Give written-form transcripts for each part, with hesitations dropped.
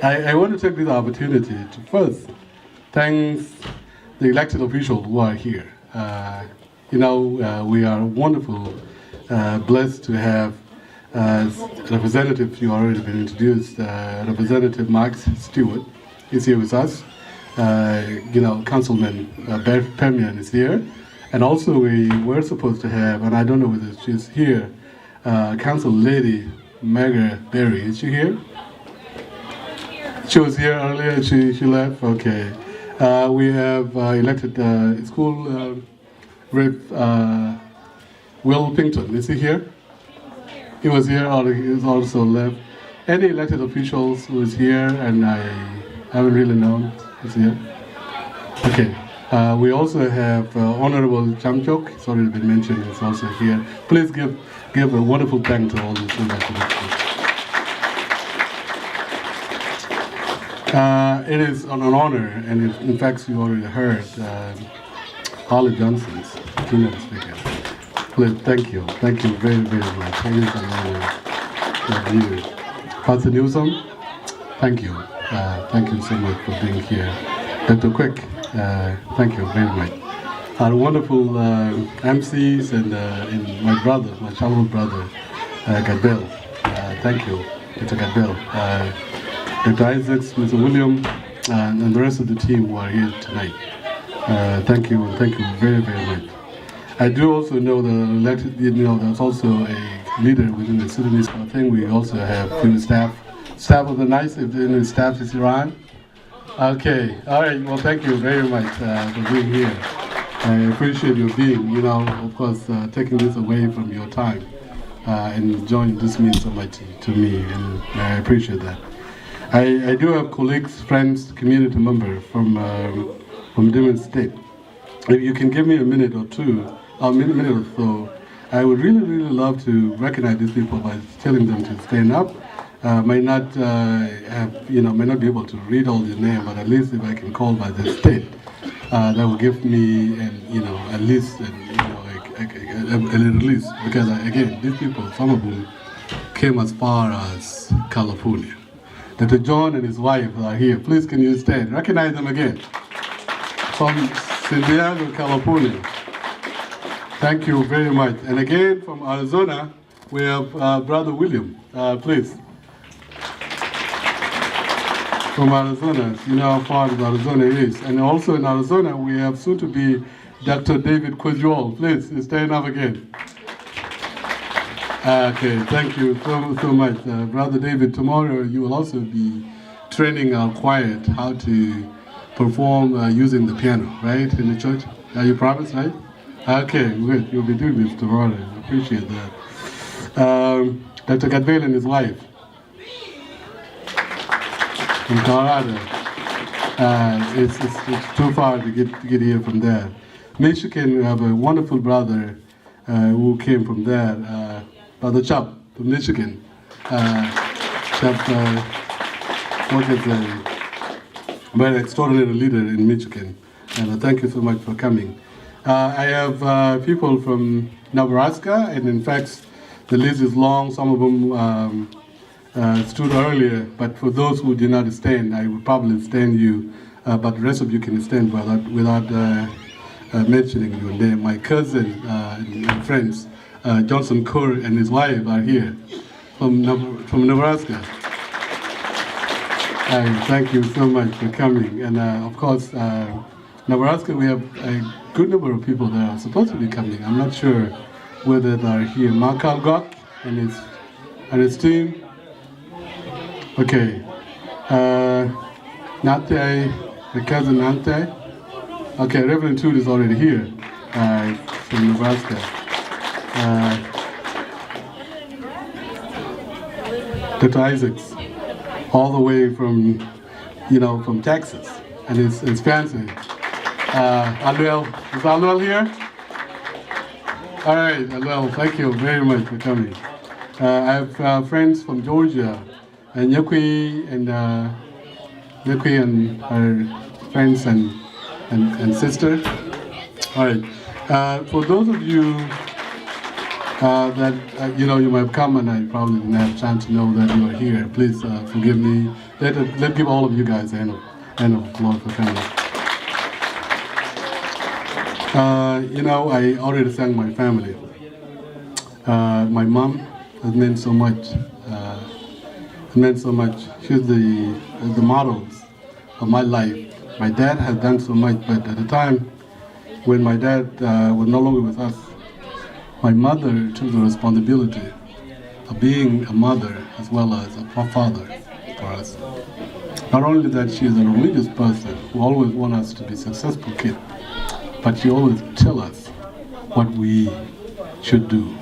I want to take this opportunity to first thank the elected officials who are here. We are wonderful, blessed to have representative, you already been introduced, Representative Max Stewart is here with us. Councilman Permian is here. And also we were supposed to have, and I don't know whether she's here, Council Lady Margaret Berry. Is she here? She was here earlier, she left? Okay. We have elected school Rep. Will Pington. Is he here? He was here, or he is also left. Any elected officials who is here, and I haven't really known is here? Okay. We also have Honorable Chamchok, it's already been mentioned, is also here. Please give a wonderful thank to all these elected officials. It is an honor, and in fact, you already heard Holly Johnson's keynote speaker. Please, thank you very, very much. It is an honor to have you. Pastor Newsom, thank you so much for being here. Dr. Quick, thank you very much. Our wonderful MCs and my brother, my childhood brother, Gadbel. Thank you, Mr. Gadbel. Dr. Isaacs, Mr. William, and the rest of the team who are here tonight. Thank you very, very much. I do also know that there's also a leader within the Sudanese thing. We also have few staff of the night. If any staff is around. Okay, all right. Well, thank you very much for being here. I appreciate your being, of course, taking this away from your time and joining this means so much to me, and I appreciate that. I do have colleagues, friends, community members from different states. If you can give me a minute or two, a minute or so, I would really, really love to recognize these people by telling them to stand up. Might not be able to read all their names, but at least if I can call by their state, that will give me, at least, a little least. Because again, these people, some of them came as far as California. Dr. John and his wife are here. Please, can you stand? Recognize them again. From San Diego, California. Thank you very much. And again, from Arizona, we have Brother William. Please. From Arizona. You know how far Arizona is. And also in Arizona, we have soon to be Dr. David Quajuol. Please, stand up again. Okay, thank you so much. Brother David, tomorrow you will also be training our choir how to perform using the piano, right, in the church? You promised, right? Okay, good. You'll be doing this tomorrow. I appreciate that. Dr. Gadbel and his wife from Colorado. It's too far to get here from there. Michigan, we have a wonderful brother who came from there. Brother Chap from Michigan. Chap worked as a very extraordinary leader in Michigan. And thank you so much for coming. I have people from Nebraska, and in fact, the list is long. Some of them stood earlier, but for those who did not stand, I would probably stand you, but the rest of you can stand without mentioning your name. My cousin and friends, Johnson Kerr and his wife are here from Nebraska. Thank you so much for coming. And of course, Nebraska, we have a good number of people that are supposed to be coming. I'm not sure whether they are here. Mark Algok and his team. Okay. Nate, the cousin Nate. Okay, Reverend Toot is already here from Nebraska. Dr. Isaacs, all the way from Texas, and it's fancy. Aluel, is Aluel here? All right, Aluel, thank you very much for coming. I have friends from Georgia, and Nyekwi and her friends and sister. All right, for those of you that you might have come and I probably didn't have a chance to know that you are here. Please forgive me. let's give all of you guys a hand of applause for coming. I already thanked my family. My mom has meant so much. She's the models of my life. My dad has done so much, but at the time when my dad was no longer with us, my mother took the responsibility of being a mother as well as a father for us. Not only that she is a religious person who always wants us to be successful kids, but she always tells us what we should do.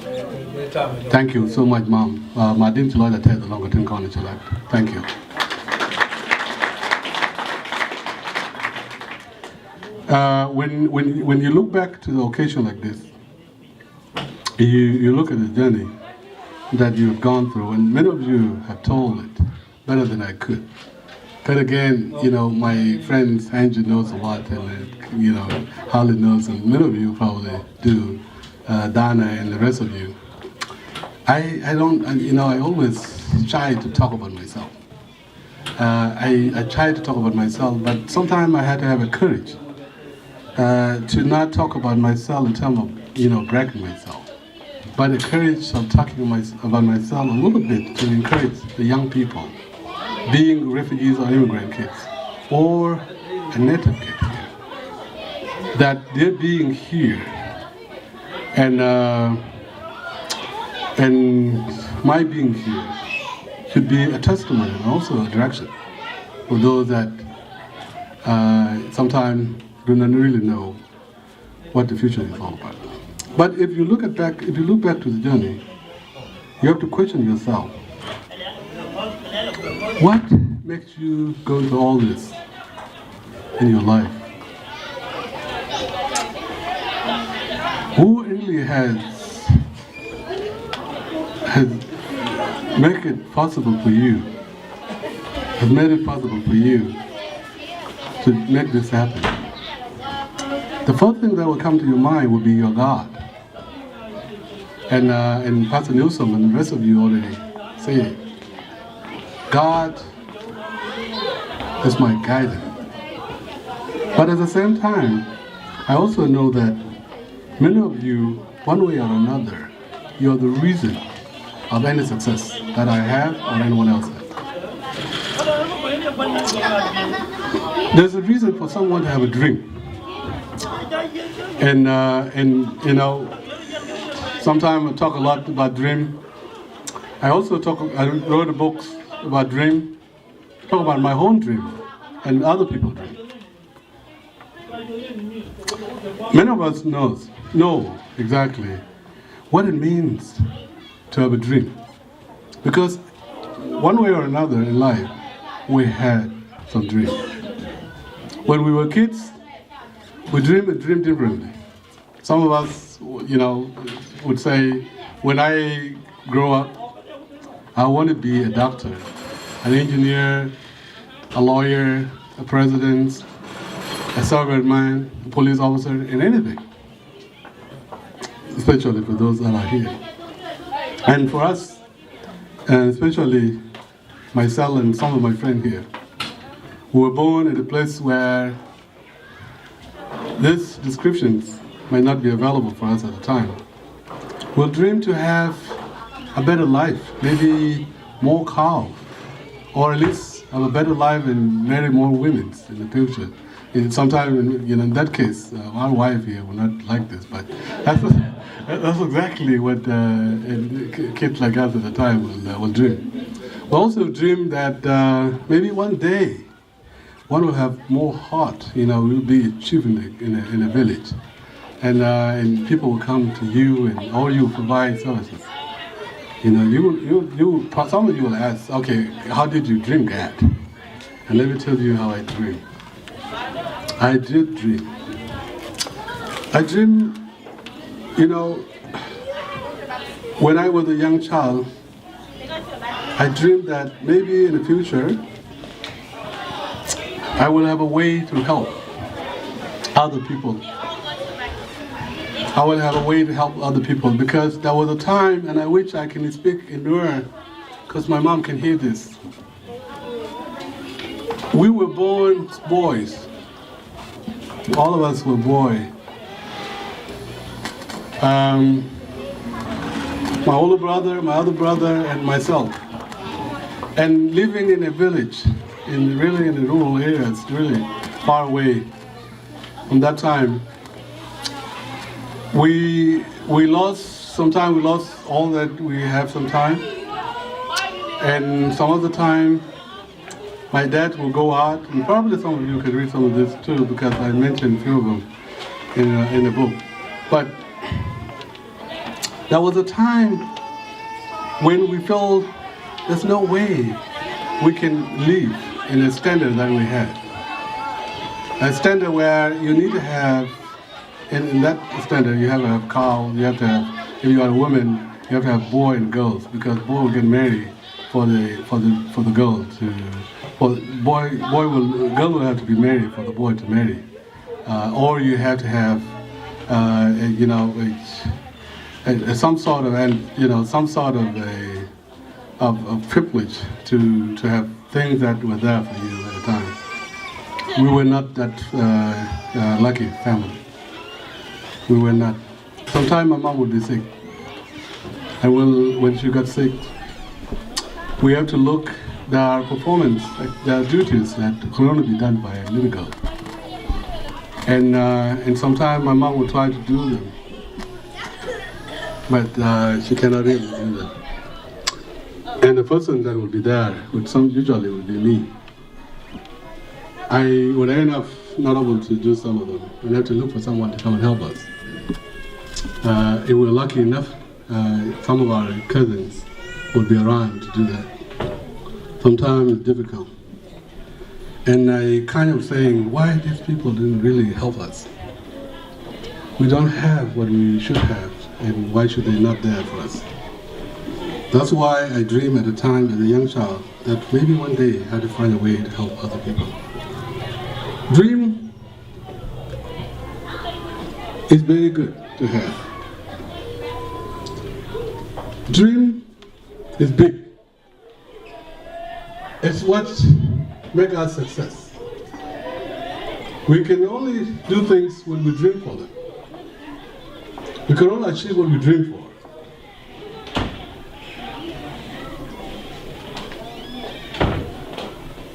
Thank you so much, Mom. Madin Chaloy Tate, the Longatin College elect. Thank you. When you look back to the occasion like this, you look at the journey that you have gone through, and many of you have told it better than I could. But again, my friends, Andrew knows a lot, and Harley knows, and many of you probably do, Dana and the rest of you. I always try to talk about myself. I try to talk about myself, but sometimes I had to have a courage to not talk about myself in terms of, bragging myself, but the courage of talking about myself a little bit to encourage the young people, being refugees or immigrant kids, or a native kid here, that their being here and my being here should be a testimony and also a direction for those that sometimes do not really know what the future is all about. But if you look back to the journey, you have to question yourself. What makes you go through all this in your life? Who really has made it possible for you, to make this happen? The first thing that will come to your mind will be your God. And Pastor Newsom and the rest of you already say it. God is my guidance. But at the same time, I also know that many of you, one way or another, you're the reason of any success that I have or anyone else has. There's a reason for someone to have a dream. And sometimes I talk a lot about dream. I wrote a book about dream, talk about my own dream and other people's dream. Many of us know exactly what it means to have a dream. Because one way or another in life, we had some dreams. When we were kids, we dreamed differently. Some of us, would say, when I grow up, I want to be a doctor, an engineer, a lawyer, a president, a serviceman, a police officer, and anything. Especially for those that are here. And for us, and especially myself and some of my friends here, who were born in a place where these descriptions might not be available for us at the time, will dream to have a better life, maybe more cows, or at least have a better life and marry more women in the future. Sometimes, in that case, our wife here will not like this, but that's exactly what kids like us at the time will dream. We also dream that maybe one day one will have more heart, will be a chief in a village. And people will come to you or you provide services. Some of you will ask, okay, how did you dream that? And let me tell you how I dream. I did dream. I dreamed, when I was a young child, I dreamed that maybe in the future, I will have a way to help other people. I will have a way to help other people because there was a time, and I wish I can speak in Nuer because my mom can hear this. We were born boys. All of us were boys. My older brother, my other brother, and myself. And living in a village, really in a rural area, it's really far away. From that time, we lost all that we have sometime. And some of the time, my dad will go out, and probably some of you can read some of this too, because I mentioned a few of them in the book. But there was a time when we felt there's no way we can live in a standard that we had. A standard where you need to have, in that standard, you have to have cows, you have to have, if you are a woman, you have to have boy and girls, because boy will get married for the girl to, girl will have to be married for the boy to marry, or you have to have, some sort of of privilege to have things that were there for you at the time. We were not that lucky family. We were not. Sometimes my mom would be sick, and when she got sick, we have to look. There are performance, there are duties that can only be done by a little girl, and sometimes my mom would try to do them, but she cannot really do them. And the person that would be there usually would be me. I would end up not able to do some of them. We'd have to look for someone to come and help us. If we're lucky enough, some of our cousins would be around to do that. Sometimes it's difficult. And I kind of saying, why these people didn't really help us? We don't have what we should have, and why should they not there for us? That's why I dream at a time as a young child that maybe one day I had to find a way to help other people. Dream is very good to have. Dream is big. It's what makes us success. We can only do things when we dream for them. We can only achieve what we dream for.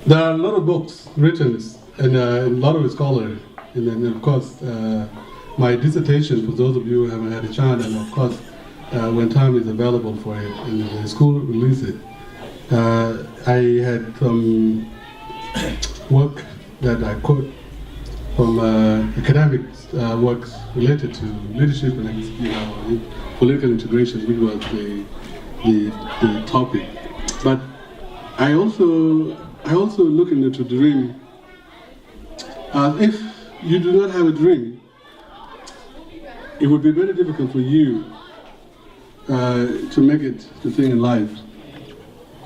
There are a lot of books written, and a lot of scholars, and then of course my dissertation, for those of you who haven't had a chance, and of course when time is available for it, and the school release it, I had some work that I quote from academic works related to leadership and political integration, which was the topic. But I also look into dream. If you do not have a dream, it would be very difficult for you to make it the thing in life.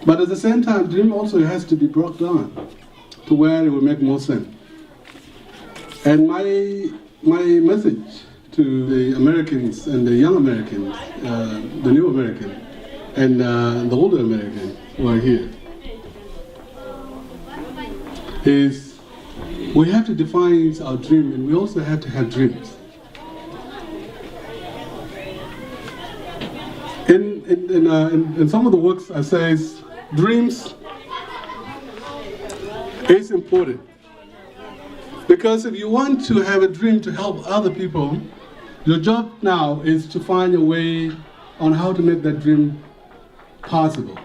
But at the same time, dream also has to be brought down to where it will make more sense. And my message to the Americans and the young Americans, the new American, and the older Americans who are here, is we have to define our dream, and we also have to have dreams. In some of the works I say dreams is important, because if you want to have a dream to help other people, your job now is to find a way on how to make that dream possible.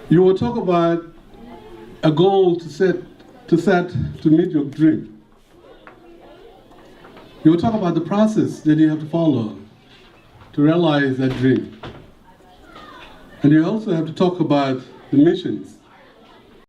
You will talk about a goal to set to meet your dream. You will talk about the process that you have to follow to realize that dream. And you also have to talk about the missions